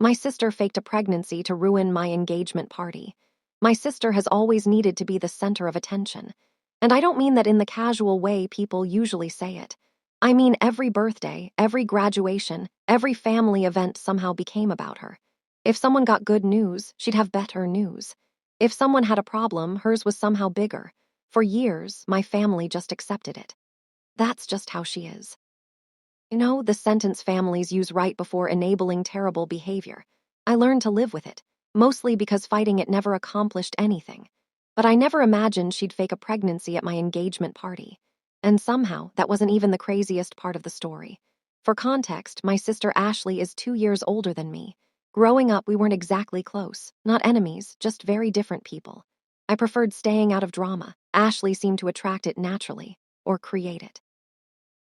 My sister faked a pregnancy to ruin my engagement party. My sister has always needed to be the center of attention. And I don't mean that in the casual way people usually say it. I mean every birthday, every graduation, every family event somehow became about her. If someone got good news, she'd have better news. If someone had a problem, hers was somehow bigger. For years, my family just accepted it. That's just how she is. You know, the sentence families use right before enabling terrible behavior. I learned to live with it, mostly because fighting it never accomplished anything. But I never imagined she'd fake a pregnancy at my engagement party. And somehow, that wasn't even the craziest part of the story. For context, my sister Ashley is 2 years older than me. Growing up, we weren't exactly close, not enemies, just very different people. I preferred staying out of drama. Ashley seemed to attract it naturally, or create it.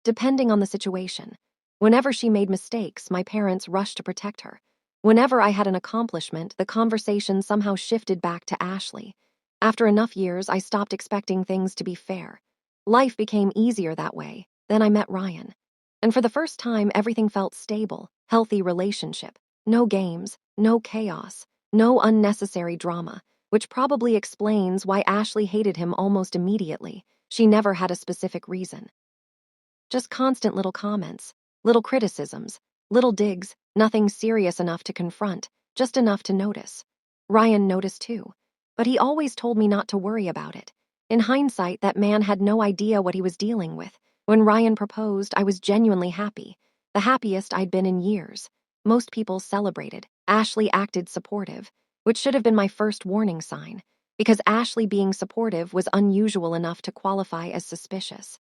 Depending on the situation. Whenever she made mistakes, my parents rushed to protect her. Whenever I had an accomplishment, the conversation somehow shifted back to Ashley. After enough years, I stopped expecting things to be fair. Life became easier that way. Then I met Ryan. And for the first time, everything felt stable, healthy relationship. No games, no chaos, no unnecessary drama, which probably explains why Ashley hated him almost immediately. She never had a specific reason. Just constant little comments, little criticisms, little digs, nothing serious enough to confront, just enough to notice. Ryan noticed too, but he always told me not to worry about it. In hindsight, that man had no idea what he was dealing with. When Ryan proposed, I was genuinely happy, the happiest I'd been in years. Most people celebrated. Ashley acted supportive, which should have been my first warning sign, because Ashley being supportive was unusual enough to qualify as suspicious.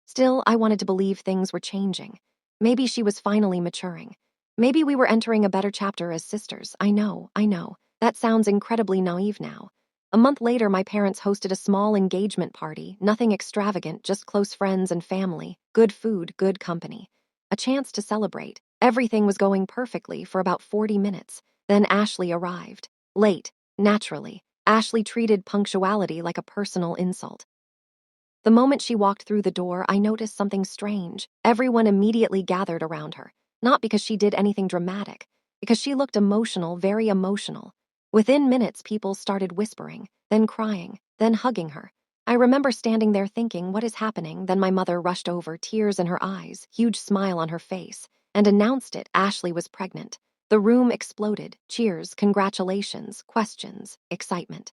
Still, I wanted to believe things were changing. Maybe she was finally maturing. Maybe we were entering a better chapter as sisters. I know. That sounds incredibly naive now. A month later, my parents hosted a small engagement party, nothing extravagant, just close friends and family, good food, good company. A chance to celebrate. Everything was going perfectly for about 40 minutes. Then Ashley arrived. Late, naturally. Ashley treated punctuality like a personal insult. The moment she walked through the door, I noticed something strange. Everyone immediately gathered around her, not because she did anything dramatic, because she looked emotional, very emotional. Within minutes, people started whispering, then crying, then hugging her. I remember standing there thinking, what is happening? Then my mother rushed over, tears in her eyes, huge smile on her face, and announced it. Ashley was pregnant. The room exploded. Cheers, congratulations, questions, excitement.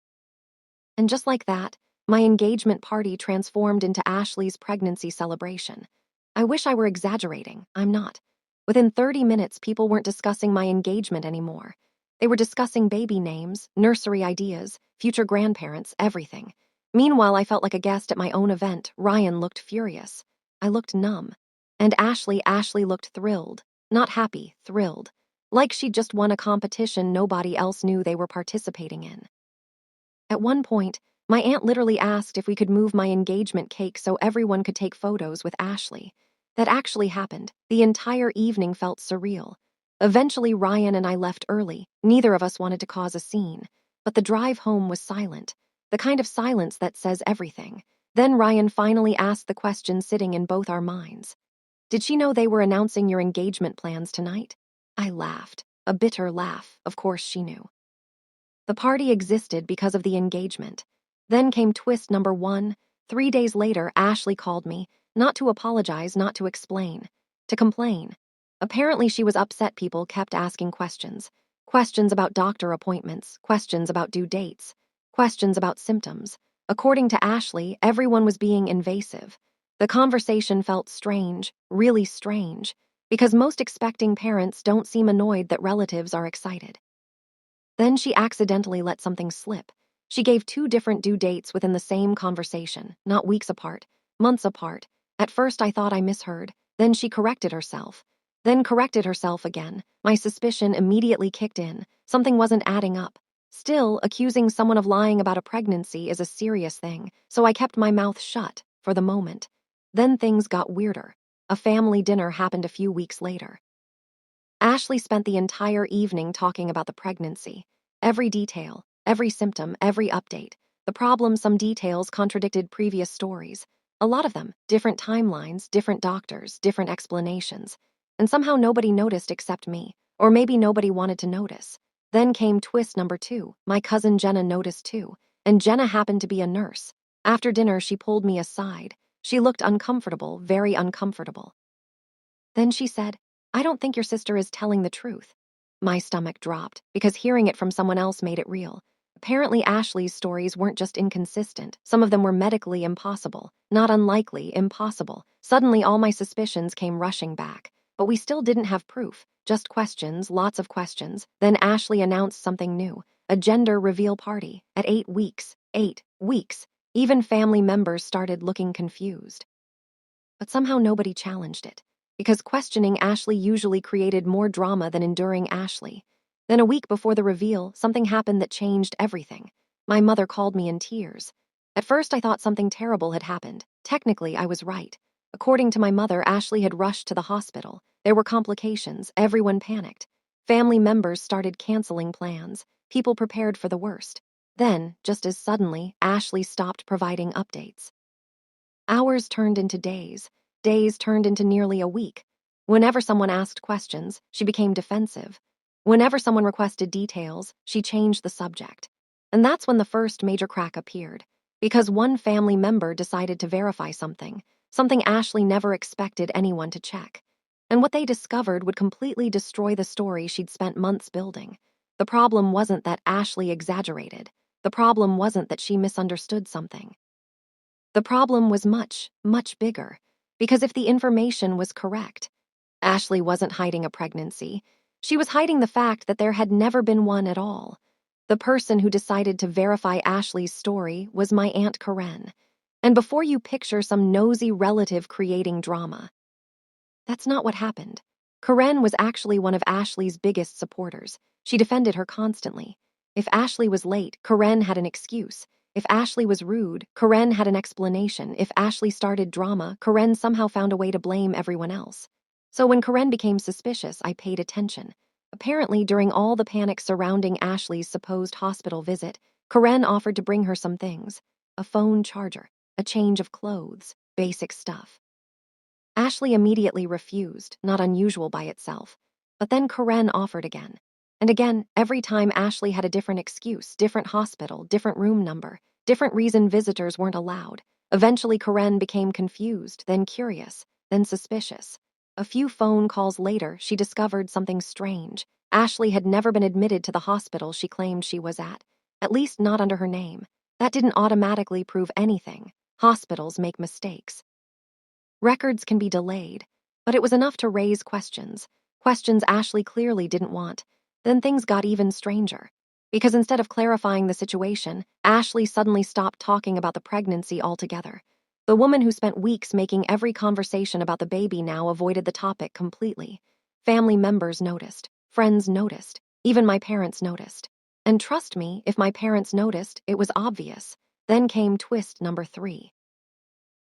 And just like that, my engagement party transformed into Ashley's pregnancy celebration. I wish I were exaggerating. I'm not. Within 30 minutes, people weren't discussing my engagement anymore. They were discussing baby names, nursery ideas, future grandparents, everything. Meanwhile, I felt like a guest at my own event. Ryan looked furious. I looked numb. And Ashley looked thrilled. Not happy, thrilled. Like she'd just won a competition nobody else knew they were participating in. At one point, my aunt literally asked if we could move my engagement cake so everyone could take photos with Ashley. That actually happened. The entire evening felt surreal. Eventually, Ryan and I left early. Neither of us wanted to cause a scene. But the drive home was silent. The kind of silence that says everything. Then Ryan finally asked the question sitting in both our minds. Did she know they were announcing your engagement plans tonight? I laughed. A bitter laugh. Of course she knew. The party existed because of the engagement. Then came twist number 1. 3 days later, Ashley called me, not to apologize, not to explain, to complain. Apparently she was upset people kept asking questions. Questions about doctor appointments, questions about due dates, questions about symptoms. According to Ashley, everyone was being invasive. The conversation felt strange, really strange, because most expecting parents don't seem annoyed that relatives are excited. Then she accidentally let something slip. She gave 2 different due dates within the same conversation, not weeks apart, months apart. At first I thought I misheard. Then she corrected herself. Then corrected herself again. My suspicion immediately kicked in. Something wasn't adding up. Still, accusing someone of lying about a pregnancy is a serious thing, so I kept my mouth shut, for the moment. Then things got weirder. A family dinner happened a few weeks later. Ashley spent the entire evening talking about the pregnancy. Every detail, every symptom, every update. The problem, some details contradicted previous stories. A lot of them, different timelines, different doctors, different explanations. And somehow nobody noticed except me. Or maybe nobody wanted to notice. Then came twist number 2. My cousin Jenna noticed too. And Jenna happened to be a nurse. After dinner, she pulled me aside. She looked uncomfortable, very uncomfortable. Then she said, "I don't think your sister is telling the truth." My stomach dropped because hearing it from someone else made it real. Apparently, Ashley's stories weren't just inconsistent. Some of them were medically impossible. Not unlikely, impossible. Suddenly, all my suspicions came rushing back. But we still didn't have proof. Just questions, lots of questions. Then Ashley announced something new. A gender reveal party. At 8 weeks. 8 weeks. Even family members started looking confused. But somehow nobody challenged it, because questioning Ashley usually created more drama than enduring Ashley. Then a week before the reveal, something happened that changed everything. My mother called me in tears. At first, I thought something terrible had happened. Technically, I was right. According to my mother, Ashley had rushed to the hospital. There were complications. Everyone panicked. Family members started canceling plans. People prepared for the worst. Then, just as suddenly, Ashley stopped providing updates. Hours turned into days. Days turned into nearly a week. Whenever someone asked questions, she became defensive. Whenever someone requested details, she changed the subject. And that's when the first major crack appeared. Because one family member decided to verify something Ashley never expected anyone to check. And what they discovered would completely destroy the story she'd spent months building. The problem wasn't that Ashley exaggerated. The problem wasn't that she misunderstood something. The problem was much, much bigger, because if the information was correct, Ashley wasn't hiding a pregnancy. She was hiding the fact that there had never been one at all. The person who decided to verify Ashley's story was my Aunt Karen. And before you picture some nosy relative creating drama, that's not what happened. Karen was actually one of Ashley's biggest supporters. She defended her constantly. If Ashley was late, Karen had an excuse. If Ashley was rude, Karen had an explanation. If Ashley started drama, Karen somehow found a way to blame everyone else. So when Karen became suspicious, I paid attention. Apparently, during all the panic surrounding Ashley's supposed hospital visit, Karen offered to bring her some things: a phone charger, a change of clothes, basic stuff. Ashley immediately refused, not unusual by itself. But then Karen offered again. And again, every time Ashley had a different excuse, different hospital, different room number, different reason visitors weren't allowed. Eventually, Karen became confused, then curious, then suspicious. A few phone calls later, she discovered something strange. Ashley had never been admitted to the hospital she claimed she was at least not under her name. That didn't automatically prove anything. Hospitals make mistakes. Records can be delayed, but it was enough to raise questions. Questions Ashley clearly didn't want. Then things got even stranger. Because instead of clarifying the situation, Ashley suddenly stopped talking about the pregnancy altogether. The woman who spent weeks making every conversation about the baby now avoided the topic completely. Family members noticed. Friends noticed. Even my parents noticed. And trust me, if my parents noticed, it was obvious. Then came twist number 3.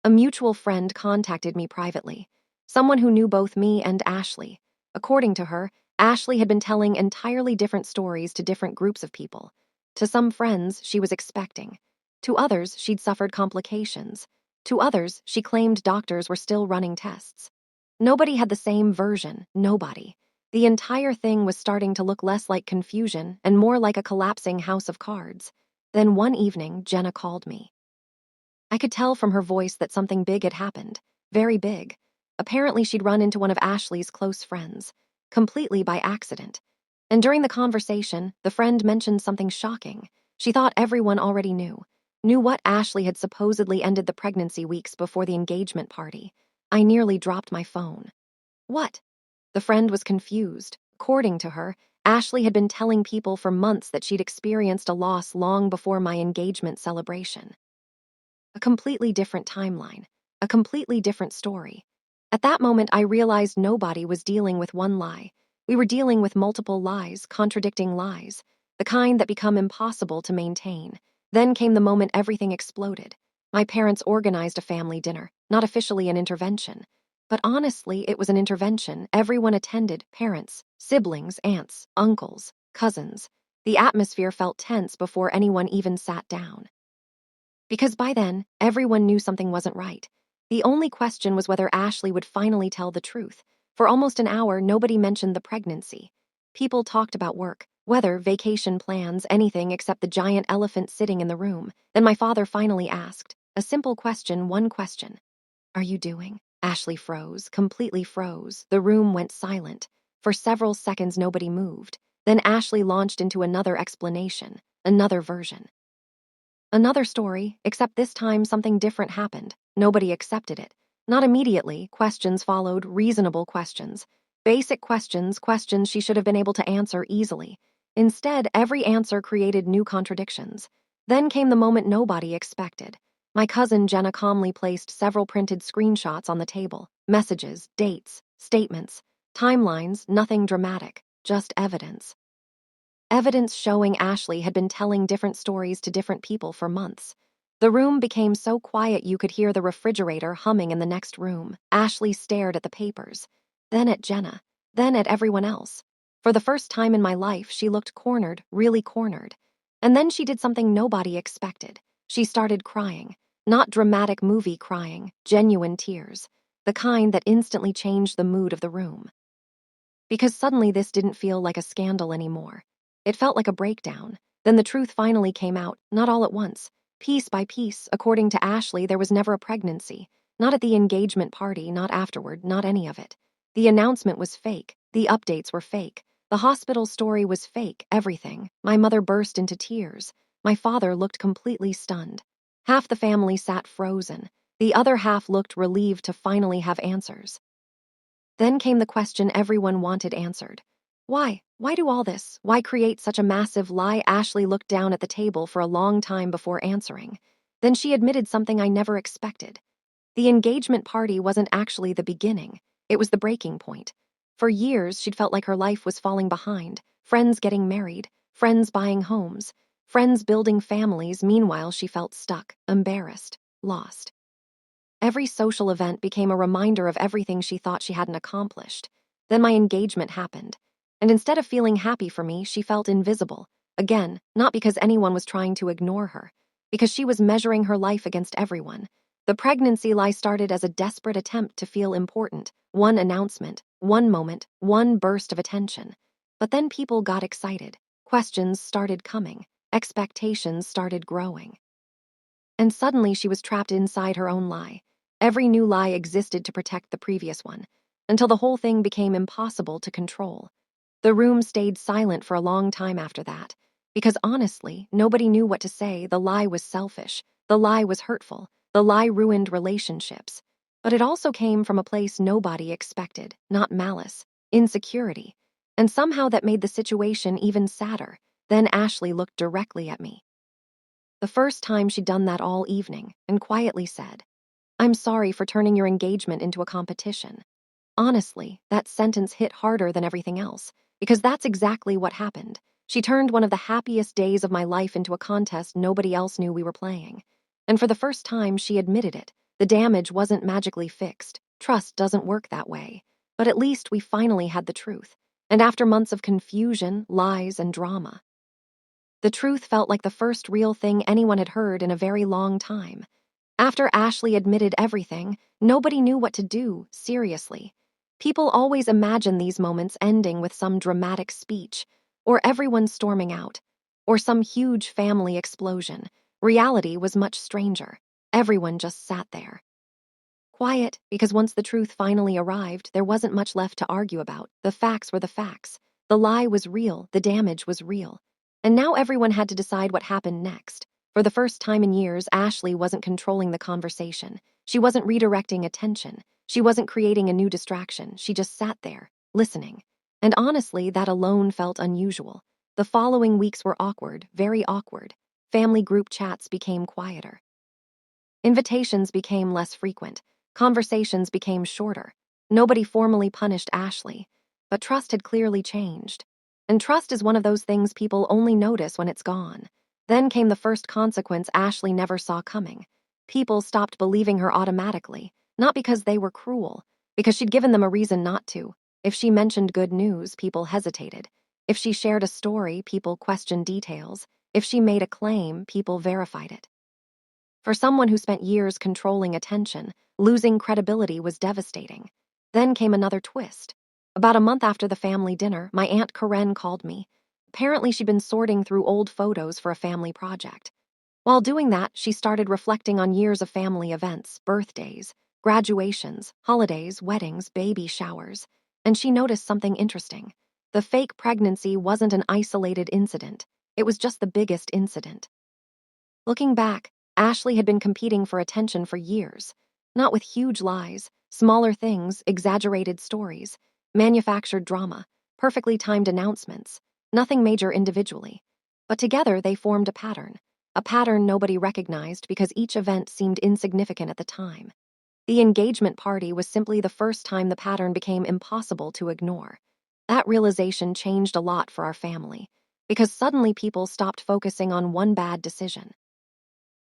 A mutual friend contacted me privately, someone who knew both me and Ashley. According to her, Ashley had been telling entirely different stories to different groups of people. To some friends, she was expecting. To others, she'd suffered complications. To others, she claimed doctors were still running tests. Nobody had the same version, nobody. The entire thing was starting to look less like confusion and more like a collapsing house of cards. Then one evening, Jenna called me. I could tell from her voice that something big had happened. Very big. Apparently, she'd run into one of Ashley's close friends, completely by accident. And during the conversation, the friend mentioned something shocking. She thought everyone already knew what Ashley had supposedly ended the pregnancy weeks before the engagement party. I nearly dropped my phone. What? The friend was confused. According to her, Ashley had been telling people for months that she'd experienced a loss long before my engagement celebration. A completely different timeline, a completely different story. At that moment, I realized nobody was dealing with one lie. We were dealing with multiple lies, contradicting lies, the kind that become impossible to maintain. Then came the moment everything exploded. My parents organized a family dinner, not officially an intervention. But honestly, it was an intervention. Everyone attended: parents, siblings, aunts, uncles, cousins. The atmosphere felt tense before anyone even sat down. Because by then, everyone knew something wasn't right. The only question was whether Ashley would finally tell the truth. For almost an hour, nobody mentioned the pregnancy. People talked about work, weather, vacation plans, anything except the giant elephant sitting in the room. Then my father finally asked a simple question, one question. Are you doing? Ashley froze, completely froze. The room went silent. For several seconds, nobody moved. Then Ashley launched into another explanation, another version. Another story, except this time something different happened. Nobody accepted it. Not immediately, questions followed, reasonable questions. Basic questions, questions she should have been able to answer easily. Instead, every answer created new contradictions. Then came the moment nobody expected. My cousin Jenna calmly placed several printed screenshots on the table. Messages, dates, statements, timelines, nothing dramatic, just evidence. Evidence showing Ashley had been telling different stories to different people for months. The room became so quiet you could hear the refrigerator humming in the next room. Ashley stared at the papers, then at Jenna, then at everyone else. For the first time in my life, she looked cornered, really cornered. And then she did something nobody expected. She started crying. Not dramatic movie crying, genuine tears. The kind that instantly changed the mood of the room. Because suddenly this didn't feel like a scandal anymore. It felt like a breakdown. Then the truth finally came out, not all at once. Piece by piece, according to Ashley, there was never a pregnancy. Not at the engagement party, not afterward, not any of it. The announcement was fake. The updates were fake. The hospital story was fake, everything. My mother burst into tears. My father looked completely stunned. Half the family sat frozen. The other half looked relieved to finally have answers. Then came the question everyone wanted answered. Why? Why do all this? Why create such a massive lie? Ashley looked down at the table for a long time before answering. Then she admitted something I never expected. The engagement party wasn't actually the beginning. It was the breaking point. For years, she'd felt like her life was falling behind. Friends getting married, friends buying homes, friends building families. Meanwhile, she felt stuck, embarrassed, lost. Every social event became a reminder of everything she thought she hadn't accomplished. Then my engagement happened. And instead of feeling happy for me, she felt invisible. Again, not because anyone was trying to ignore her, because she was measuring her life against everyone. The pregnancy lie started as a desperate attempt to feel important. One announcement, one moment, one burst of attention. But then people got excited. Questions started coming. Expectations started growing. And suddenly she was trapped inside her own lie. Every new lie existed to protect the previous one, until the whole thing became impossible to control. The room stayed silent for a long time after that, because honestly, nobody knew what to say. The lie was selfish, the lie was hurtful, the lie ruined relationships. But it also came from a place nobody expected, not malice, insecurity. And somehow that made the situation even sadder. Then Ashley looked directly at me. The first time she'd done that all evening, and quietly said, I'm sorry for turning your engagement into a competition. Honestly, that sentence hit harder than everything else, because that's exactly what happened. She turned one of the happiest days of my life into a contest nobody else knew we were playing. And for the first time, she admitted it. The damage wasn't magically fixed. Trust doesn't work that way. But at least we finally had the truth. And after months of confusion, lies, and drama, the truth felt like the first real thing anyone had heard in a very long time. After Ashley admitted everything, nobody knew what to do, seriously. People always imagine these moments ending with some dramatic speech, or everyone storming out, or some huge family explosion. Reality was much stranger. Everyone just sat there. Quiet, because once the truth finally arrived, there wasn't much left to argue about. The facts were the facts. The lie was real, the damage was real. And now everyone had to decide what happened next. For the first time in years, Ashley wasn't controlling the conversation. She wasn't redirecting attention. She wasn't creating a new distraction. She just sat there, listening. And honestly, that alone felt unusual. The following weeks were awkward, very awkward. Family group chats became quieter. Invitations became less frequent. Conversations became shorter. Nobody formally punished Ashley, but trust had clearly changed. And trust is one of those things people only notice when it's gone. Then came the first consequence Ashley never saw coming. People stopped believing her automatically, not because they were cruel, because she'd given them a reason not to. If she mentioned good news, people hesitated. If she shared a story, people questioned details. If she made a claim, people verified it. For someone who spent years controlling attention, losing credibility was devastating. Then came another twist. About a month after the family dinner, my Aunt Karen called me. Apparently, she'd been sorting through old photos for a family project. While doing that, she started reflecting on years of family events, birthdays, graduations, holidays, weddings, baby showers, and she noticed something interesting. The fake pregnancy wasn't an isolated incident, it was just the biggest incident. Looking back, Ashley had been competing for attention for years, not with huge lies, smaller things, exaggerated stories, manufactured drama, perfectly timed announcements, nothing major individually. But together they formed a pattern nobody recognized because each event seemed insignificant at the time. The engagement party was simply the first time the pattern became impossible to ignore. That realization changed a lot for our family, because suddenly people stopped focusing on one bad decision.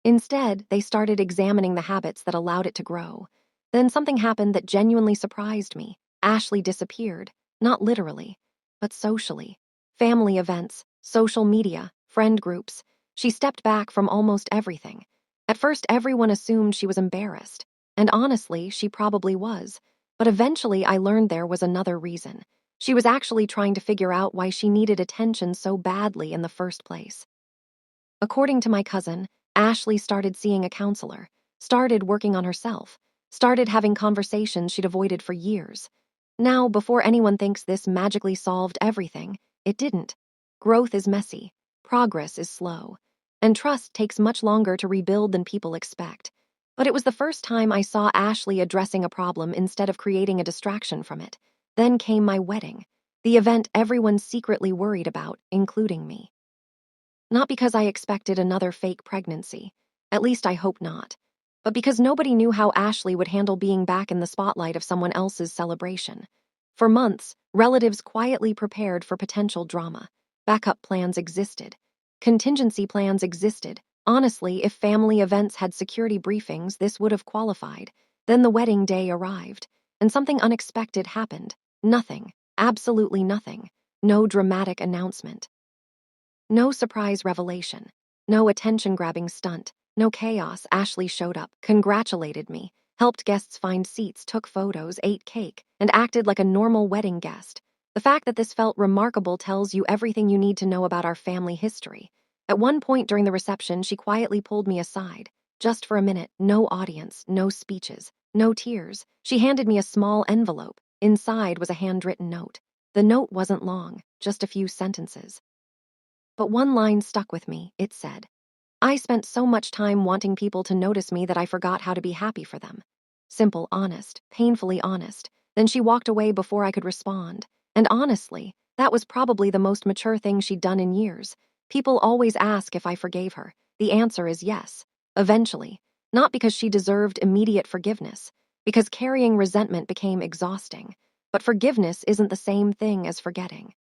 Instead, they started examining the habits that allowed it to grow. Then something happened that genuinely surprised me. Ashley disappeared, not literally, but socially. Family events, social media, friend groups. She stepped back from almost everything. At first, everyone assumed she was embarrassed. And honestly, she probably was. But eventually, I learned there was another reason. She was actually trying to figure out why she needed attention so badly in the first place. According to my cousin, Ashley started seeing a counselor, started working on herself, started having conversations she'd avoided for years. Now, before anyone thinks this magically solved everything, it didn't. Growth is messy, progress is slow, and trust takes much longer to rebuild than people expect. But it was the first time I saw Ashley addressing a problem instead of creating a distraction from it. Then came my wedding, the event everyone secretly worried about, including me. Not because I expected another fake pregnancy, at least I hope not, but because nobody knew how Ashley would handle being back in the spotlight of someone else's celebration. For months, relatives quietly prepared for potential drama. Backup plans existed. Contingency plans existed. Honestly, if family events had security briefings, this would have qualified. Then the wedding day arrived, and something unexpected happened. Nothing. Absolutely nothing. No dramatic announcement. No surprise revelation, no attention-grabbing stunt, no chaos. Ashley showed up, congratulated me, helped guests find seats, took photos, ate cake, and acted like a normal wedding guest. The fact that this felt remarkable tells you everything you need to know about our family history. At one point during the reception, she quietly pulled me aside. Just for a minute, no audience, no speeches, no tears. She handed me a small envelope. Inside was a handwritten note. The note wasn't long, just a few sentences. But one line stuck with me. It said, "I spent so much time wanting people to notice me that I forgot how to be happy for them." Simple, honest, painfully honest. Then she walked away before I could respond. And honestly, that was probably the most mature thing she'd done in years. People always ask if I forgave her. The answer is yes. Eventually. Not because she deserved immediate forgiveness, because carrying resentment became exhausting. But forgiveness isn't the same thing as forgetting.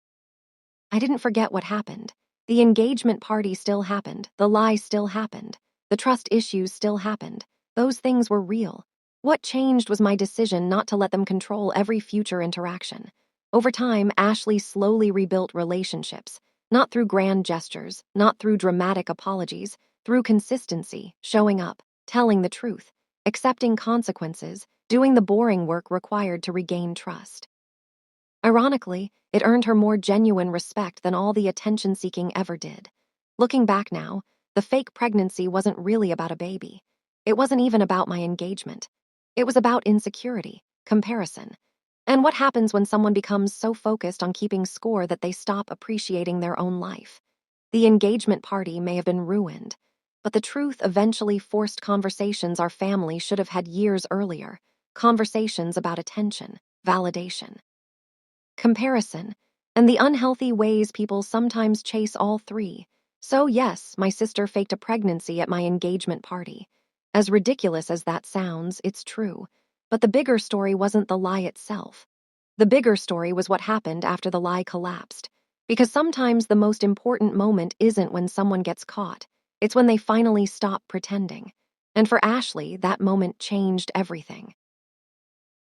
I didn't forget what happened. The engagement party still happened. The lie still happened. The trust issues still happened. Those things were real. What changed was my decision not to let them control every future interaction. Over time, Ashley slowly rebuilt relationships, not through grand gestures, not through dramatic apologies, through consistency, showing up, telling the truth, accepting consequences, doing the boring work required to regain trust. Ironically, it earned her more genuine respect than all the attention-seeking ever did. Looking back now, the fake pregnancy wasn't really about a baby. It wasn't even about my engagement. It was about insecurity, comparison, and what happens when someone becomes so focused on keeping score that they stop appreciating their own life. The engagement party may have been ruined, but the truth eventually forced conversations our family should have had years earlier, conversations about attention, validation, comparison, and the unhealthy ways people sometimes chase all three. So yes, my sister faked a pregnancy at my engagement party. As ridiculous as that sounds, it's true. But the bigger story wasn't the lie itself. The bigger story was what happened after the lie collapsed. Because sometimes the most important moment isn't when someone gets caught. It's when they finally stop pretending. And for Ashley, that moment changed everything.